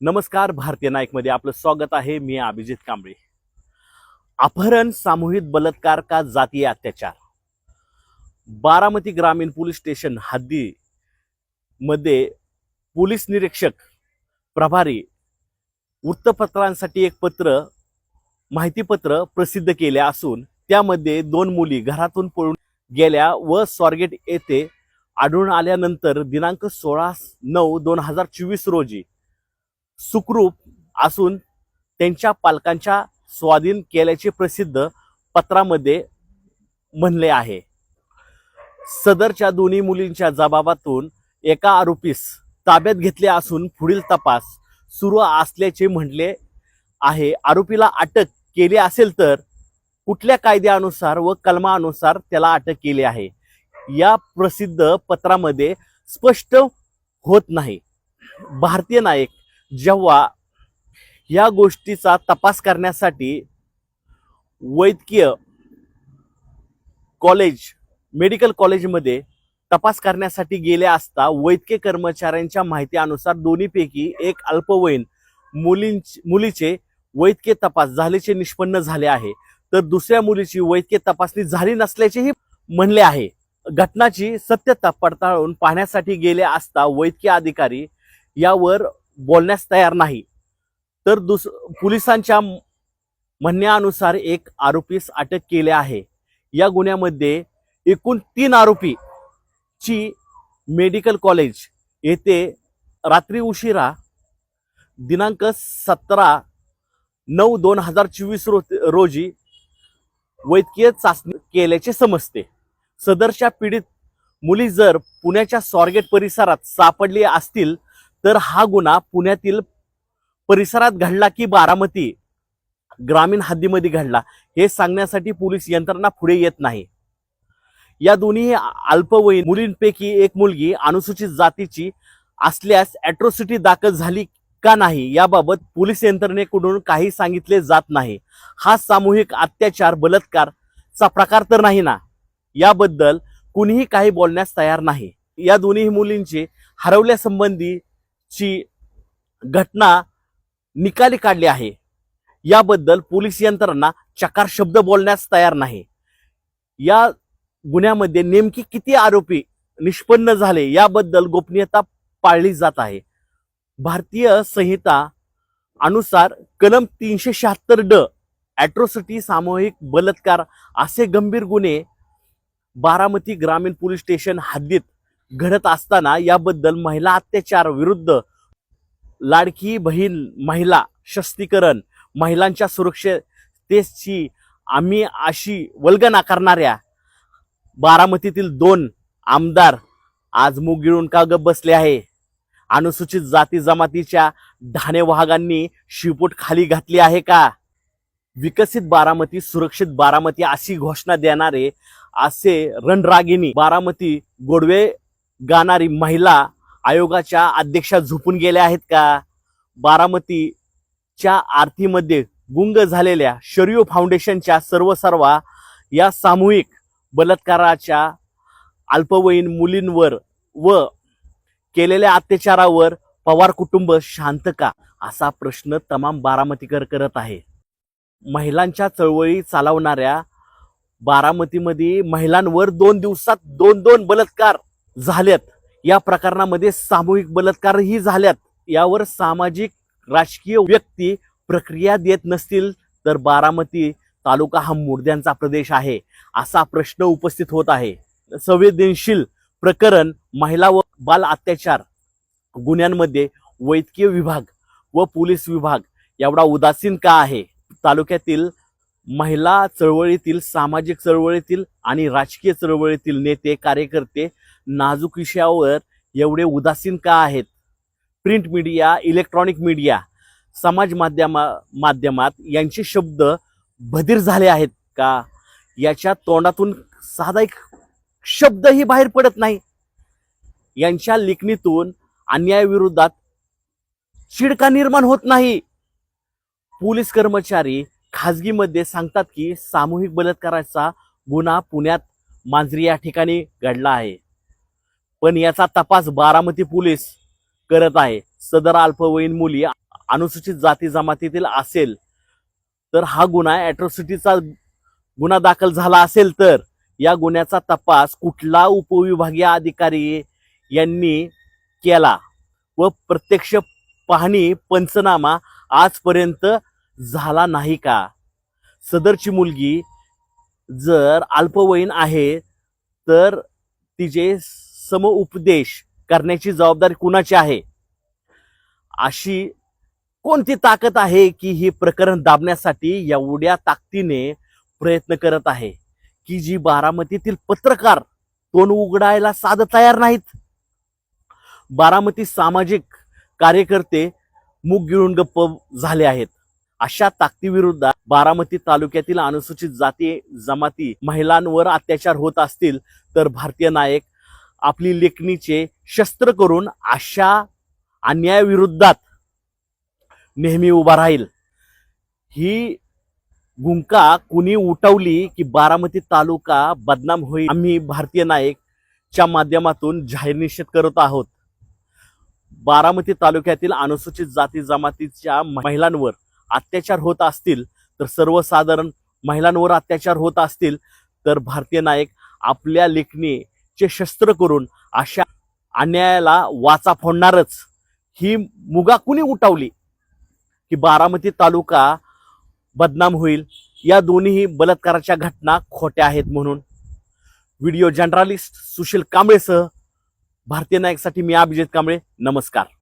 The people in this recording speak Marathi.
नमस्कार. भारतीय नाईकमध्ये आपलं स्वागत आहे. मी अभिजित कांबळे. अपहरण, सामूहिक बलात्कार का जातीय अत्याचार? बारामती ग्रामीण पोलीस स्टेशन हद्दीमध्ये पोलीस निरीक्षक प्रभारी वृत्तपत्रांसाठी एक माहितीपत्र प्रसिद्ध केले असून त्यामध्ये 2 मुली घरातून पळून गेल्या व स्वारगेट येथे आढळून आल्यानंतर दिनांक 16/9/2024 रोजी सुखरूप असून त्यांच्या पालकांच्या स्वाधीन केल्याचे प्रसिद्ध पत्रामध्ये म्हणले आहे. सदरच्या दोन्ही मुलींच्या जबाबातून एका आरोपीस ताब्यात घेतले असून पुढील तपास सुरू असल्याचे म्हटले आहे. आरोपीला अटक केली असेल तर कुठल्या कायद्यानुसार व कलमानुसार त्याला अटक केली आहे या प्रसिद्ध पत्रामध्ये स्पष्ट होत नाही. भारतीय नाईक जेव्हा या गोष्टीचा तपास करण्यासाठी वैद्यकीय मेडिकल कॉलेजमध्ये तपास करण्यासाठी गेले असता वैद्यकीय कर्मचाऱ्यांच्या माहितीनुसार दोन्हीपैकी एक अल्पवयीन मुलीचे वैद्यकीय तपास झाल्याचे निष्पन्न झाले आहे, तर दुसऱ्या मुलीची वैद्यकीय तपासणी झाली नसल्याचेही म्हणले आहे. घटनाची सत्यता पडताळून पाहण्यासाठी गेले असता वैद्यकीय अधिकारी यावर बोलण्यास तयार नाही, तर पोलिसांच्या म्हणण्यानुसार एक आरोपीस अटक केली आहे. या गुन्ह्यामध्ये एकूण 3 आरोपीची मेडिकल कॉलेज येथे रात्री उशिरा दिनांक 17/9/2024 रोजी वैद्यकीय चाचणी केल्याचे समजते. सदरच्या पीडित मुली जर पुण्याच्या स्वारगेट परिसरात सापडली असतील तर हा गुन्हा पुण्यातील परिसरात घडला की बारामती ग्रामीण हद्दीमध्ये घडला हे सांगण्यासाठी पोलीस यंत्रणा पुढे येत नाही. या दोन्ही अल्पवयीन मुलींपैकी एक मुलगी अनुसूचित जातीची असल्यास ॲट्रॉसिटी दाखल झाली का नाही याबाबत पोलीस यंत्रणेकडून काही सांगितले जात नाही. हा सामूहिक अत्याचार बलात्कारचा प्रकार तर नाही ना, याबद्दल कुणीही काही बोलण्यास तयार नाही. या दोन्ही मुलींचे हरवल्यासंबंधीची घटना निकाली काढली आहे, याबद्दल पोलीस यंत्रणा चकार शब्द बोलण्यास तयार नाही. या गुन्ह्यामध्ये नेमकी किती आरोपी निष्पन्न झाले याबद्दल गोपनीयता पाळली जात आहे. भारतीय संहिता अनुसार कलम 376 ॲट्रॉसिटी, सामूहिक बलात्कार असे गंभीर गुन्हे बारामती ग्रामीण पोलीस स्टेशन हद्दीत घडत असताना याबद्दल महिला अत्याचार विरुद्ध, लाडकी बहीण महिला सशक्तीकरण, महिलांच्या सुरक्षिततेची आम्ही अशी वल्गना करणाऱ्या बारामतीतील 2 आमदार आज मुग गिळून का गप बसले आहे? अनुसूचित जाती जमातीच्या ढाणेवाहकांनी शिपूट खाली घातली आहे का? विकसित बारामती, सुरक्षित बारामती अशी घोषणा देणारे असे रणरागिणी बारामती गोडवे गाणारी महिला आयोगाच्या अध्यक्षा झोपून गेल्या आहेत का? बारामतीच्या आरतीमध्ये गुंग झालेल्या शरीयो फाउंडेशनच्या सर्व या सामूहिक बलात्काराच्या अल्पवयीन मुलींवर व केलेल्या अत्याचारावर पवार कुटुंब शांत का, असा प्रश्न तमाम बारामतीकर करत आहे. महिलांच्या चळवळी चालवणाऱ्या बारामतीमध्ये महिलांवर 2 दिवसात 2 बलात्कार झालेत. या प्रकरणामध्ये सामूहिक बलात्कारही झाल्यात. यावर सामाजिक राजकीय व्यक्ती प्रक्रिया देत नसतील तर बारामती तालुका हा मुर्द्यांचा प्रदेश आहे असा प्रश्न उपस्थित होत आहे. संवेदनशील प्रकरण महिला व बाल अत्याचार गुन्ह्यांमध्ये वैद्यकीय विभाग व पोलीस विभाग एवढा उदासीन का आहे? तालुक्यातील महिला चळवळीतील, सामाजिक चळवळीतील आणि राजकीय चळवळीतील नेते कार्यकर्ते नाजूक विषयावर एवढे उदासीन का आहेत? प्रिंट मीडिया, इलेक्ट्रॉनिक मीडिया, समाज माध्यमात यांचे शब्द बधीर झाले आहेत का? याच्या तोंडातून साधा एक शब्दही बाहेर पडत नाही. यांच्या लेखणीतून अन्यायाविरोधात चिडका निर्माण होत नाही. पोलीस कर्मचारी खाजगीमध्ये सांगतात की सामूहिक बलात्काराचा गुन्हा पुण्यात मांजरी या ठिकाणी घडला आहे, पण याचा तपास बारामती पोलीस करत आहे. सदर अल्पवयीन मुली अनुसूचित जाती जमातीतील असेल तर हा गुन्हा ॲट्रॉसिटीचा गुन्हा दाखल झाला असेल तर या गुन्ह्याचा तपास कुठला उपविभागीय अधिकारी यांनी केला व प्रत्यक्ष पाहणी पंचनामा आजपर्यंत झाला नाही का? सदरची मुलगी जर अल्पवयीन आहे तर तिचे समुपदेश करण्याची जबाबदारी कुणाची आहे? अशी कोणती ताकद आहे की ही प्रकरण दाबण्यासाठी एवढ्या ताकदीने प्रयत्न करत आहे की जी बारामतीतील पत्रकार तोंड उघडायला साधं तयार नाहीत? बारामती सामाजिक कार्यकर्ते मुग गिळून गप्प झाले आहेत. अशा ताकदीविरुद्ध बारामती तालुक्यातील अनुसूचित जाती जमाती महिलांवर अत्याचार होत असतील तर भारतीय नायक आपली लेखणीचे शस्त्र करून अशा अन्यायाविरुद्धात नेहमी उभा राहील. ही भूमिका कुणी उठवली की बारामती तालुका बदनाम होईल, आम्ही भारतीय नायकच्या माध्यमातून जाहीर निषेध करत आहोत. बारामती तालुक्यातील अनुसूचित जाती जमातीच्या महिलांवर अत्याचार होत असतील तर सर्वसाधारण महिलांवर अत्याचार होत असतील तर भारतीय नायक आपल्या लेखणीचे शस्त्र करून अशा अन्यायाला वाचा फोडणारच. ही मुगा कुणी उठवली की बारामती तालुका बदनाम होईल? या दोन्ही बलात्काराच्या घटना खोट्या आहेत म्हणून. व्हिडिओ जर्नलिस्ट सुशील कांबळेसह भारतीय नायकसाठी मी अभिजित कांबळे. नमस्कार.